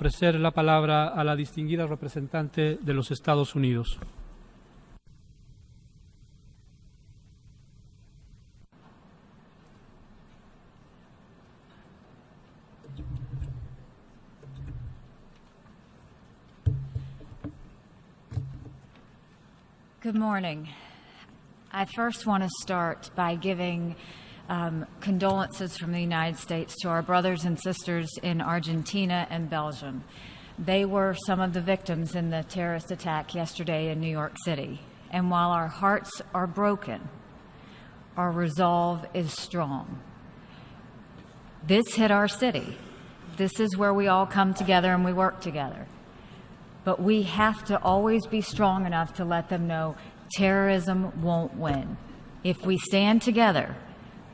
ofrecer la palabra a la distinguida representante de los Estados Unidos. Good morning. I first want to start by giving condolences from the United States to our brothers and sisters in Argentina and Belgium. They were some of the victims in the terrorist attack yesterday in New York City. And while our hearts are broken, our resolve is strong. This hit our city. This is where we all come together and we work together. But we have to always be strong enough to let them know terrorism won't win. If we stand together,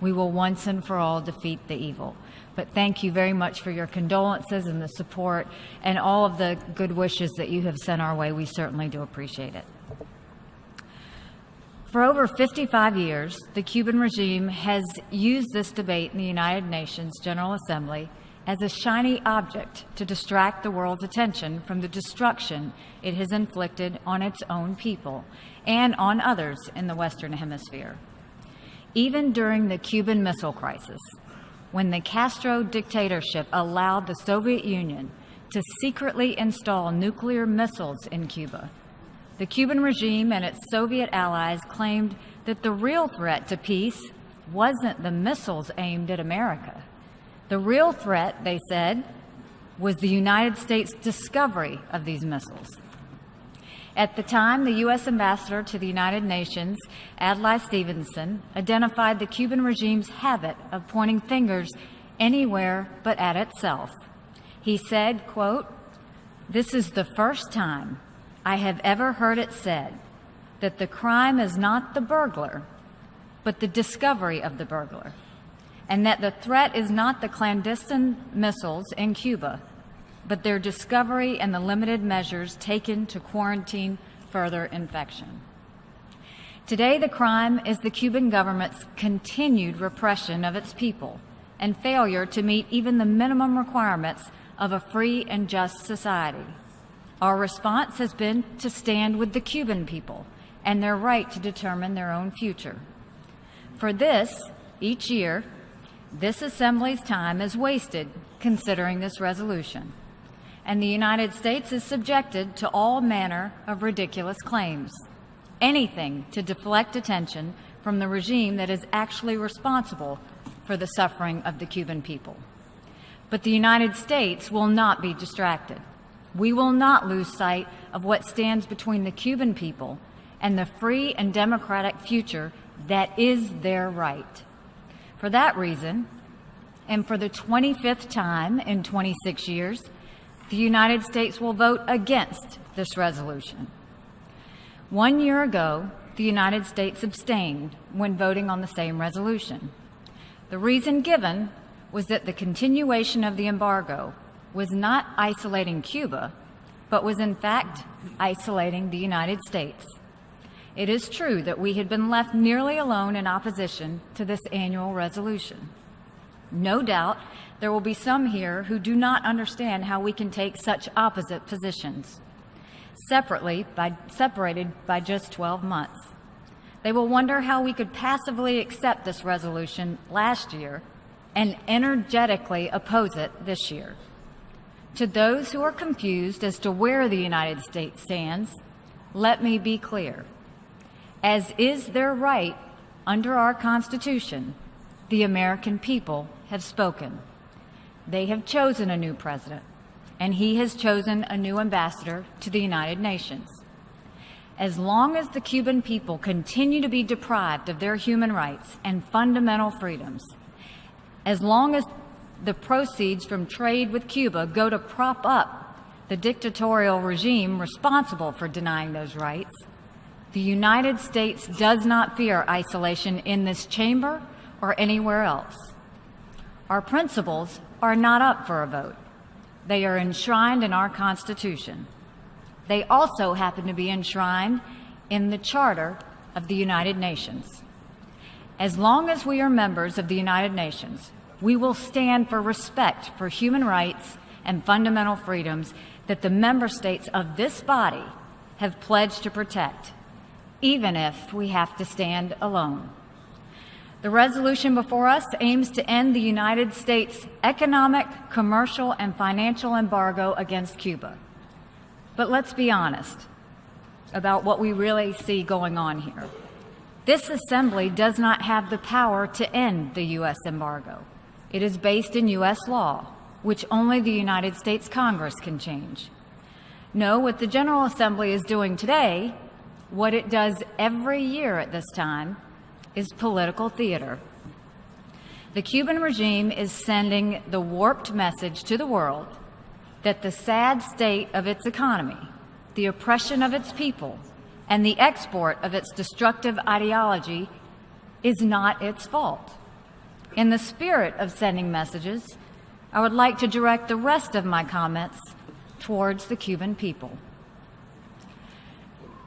we will once and for all defeat the evil. But thank you very much for your condolences and the support and all of the good wishes that you have sent our way. We certainly do appreciate it. For over 55 years, the Cuban regime has used this debate in the United Nations General Assembly as a shiny object to distract the world's attention from the destruction it has inflicted on its own people and on others in the Western Hemisphere. Even during the Cuban Missile Crisis, when the Castro dictatorship allowed the Soviet Union to secretly install nuclear missiles in Cuba, the Cuban regime and its Soviet allies claimed that the real threat to peace wasn't the missiles aimed at America. The real threat, they said, was the United States' discovery of these missiles. At the time, the U.S. ambassador to the United Nations, Adlai Stevenson, identified the Cuban regime's habit of pointing fingers anywhere but at itself. He said, quote, "This is the first time I have ever heard it said that the crime is not the burglar, but the discovery of the burglar, and that the threat is not the clandestine missiles in Cuba, but their discovery and the limited measures taken to quarantine further infection." Today, the crime is the Cuban government's continued repression of its people and failure to meet even the minimum requirements of a free and just society. Our response has been to stand with the Cuban people and their right to determine their own future. For this, each year, this Assembly's time is wasted considering this resolution, and the United States is subjected to all manner of ridiculous claims, anything to deflect attention from the regime that is actually responsible for the suffering of the Cuban people. But the United States will not be distracted. We will not lose sight of what stands between the Cuban people and the free and democratic future that is their right. For that reason, and for the 25th time in 26 years, the United States will vote against this resolution. 1 year ago, the United States abstained when voting on the same resolution. The reason given was that the continuation of the embargo was not isolating Cuba, but was in fact isolating the United States. It is true that we had been left nearly alone in opposition to this annual resolution. No doubt there will be some here who do not understand how we can take such opposite positions, separated by just 12 months. They will wonder how we could passively accept this resolution last year and energetically oppose it this year. To those who are confused as to where the United States stands, let me be clear. As is their right under our Constitution, the American people have spoken. They have chosen a new president, and he has chosen a new ambassador to the United Nations. As long as the Cuban people continue to be deprived of their human rights and fundamental freedoms, as long as the proceeds from trade with Cuba go to prop up the dictatorial regime responsible for denying those rights, the United States does not fear isolation in this chamber or anywhere else. Our principles are not up for a vote. They are enshrined in our Constitution. They also happen to be enshrined in the Charter of the United Nations. As long as we are members of the United Nations, we will stand for respect for human rights and fundamental freedoms that the member states of this body have pledged to protect, even if we have to stand alone. The resolution before us aims to end the United States' economic, commercial, and financial embargo against Cuba. But let's be honest about what we really see going on here. This assembly does not have the power to end the U.S. embargo. It is based in U.S. law, which only the United States Congress can change. No, what the General Assembly is doing today, what it does every year at this time, is political theater. The Cuban regime is sending the warped message to the world that the sad state of its economy, the oppression of its people, and the export of its destructive ideology is not its fault. In the spirit of sending messages, I would like to direct the rest of my comments towards the Cuban people.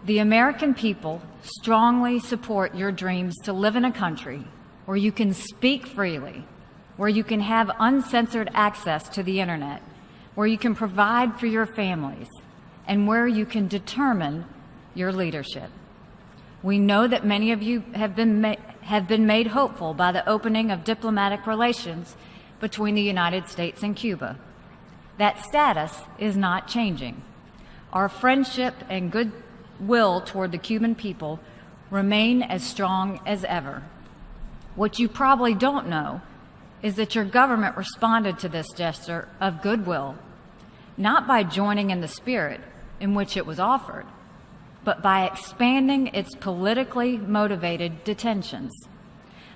The American people strongly support your dreams to live in a country where you can speak freely, where you can have uncensored access to the internet, where you can provide for your families, and where you can determine your leadership. We know that many of you have been made hopeful by the opening of diplomatic relations between the United States and Cuba. That status is not changing. Our friendship and goodwill toward the Cuban people remain as strong as ever. What you probably don't know is that your government responded to this gesture of goodwill, not by joining in the spirit in which it was offered, but by expanding its politically motivated detentions,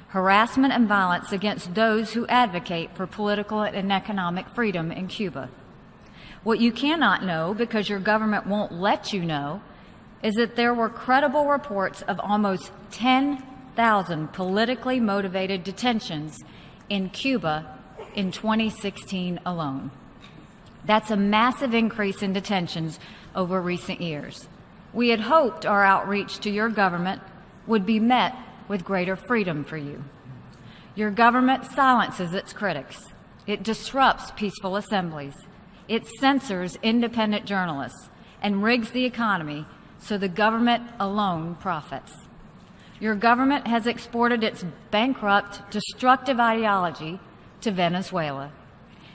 harassment and violence against those who advocate for political and economic freedom in Cuba. What you cannot know, because your government won't let you know, is that there were credible reports of almost 10,000 politically motivated detentions in Cuba in 2016 alone. That's a massive increase in detentions over recent years. We had hoped our outreach to your government would be met with greater freedom for you. Your government silences its critics. It disrupts peaceful assemblies. It censors independent journalists and rigs the economy so the government alone profits. Your government has exported its bankrupt, destructive ideology to Venezuela.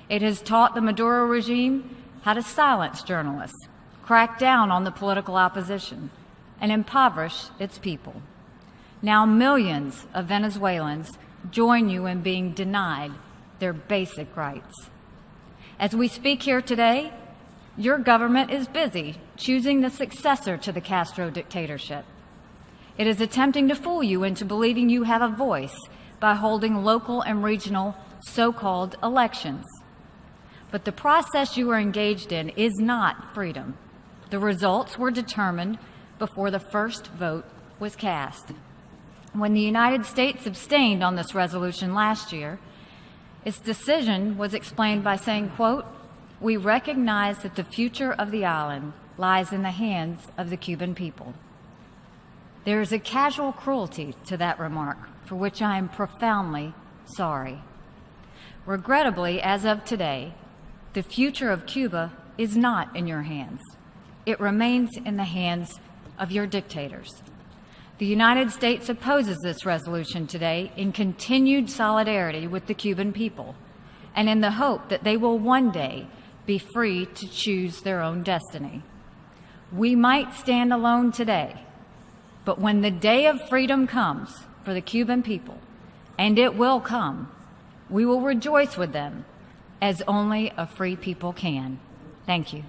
It has taught the Maduro regime how to silence journalists, crack down on the political opposition, and impoverish its people. Now millions of Venezuelans join you in being denied their basic rights. As we speak here today, your government is busy choosing the successor to the Castro dictatorship. It is attempting to fool you into believing you have a voice by holding local and regional so-called elections. But the process you are engaged in is not freedom. The results were determined before the first vote was cast. When the United States abstained on this resolution last year, its decision was explained by saying, quote, "We recognize that the future of the island lies in the hands of the Cuban people." There is a casual cruelty to that remark, for which I am profoundly sorry. Regrettably, as of today, the future of Cuba is not in your hands. It remains in the hands of your dictators. The United States opposes this resolution today in continued solidarity with the Cuban people and in the hope that they will one day be free to choose their own destiny. We might stand alone today, but when the day of freedom comes for the Cuban people, and it will come, we will rejoice with them as only a free people can. Thank you.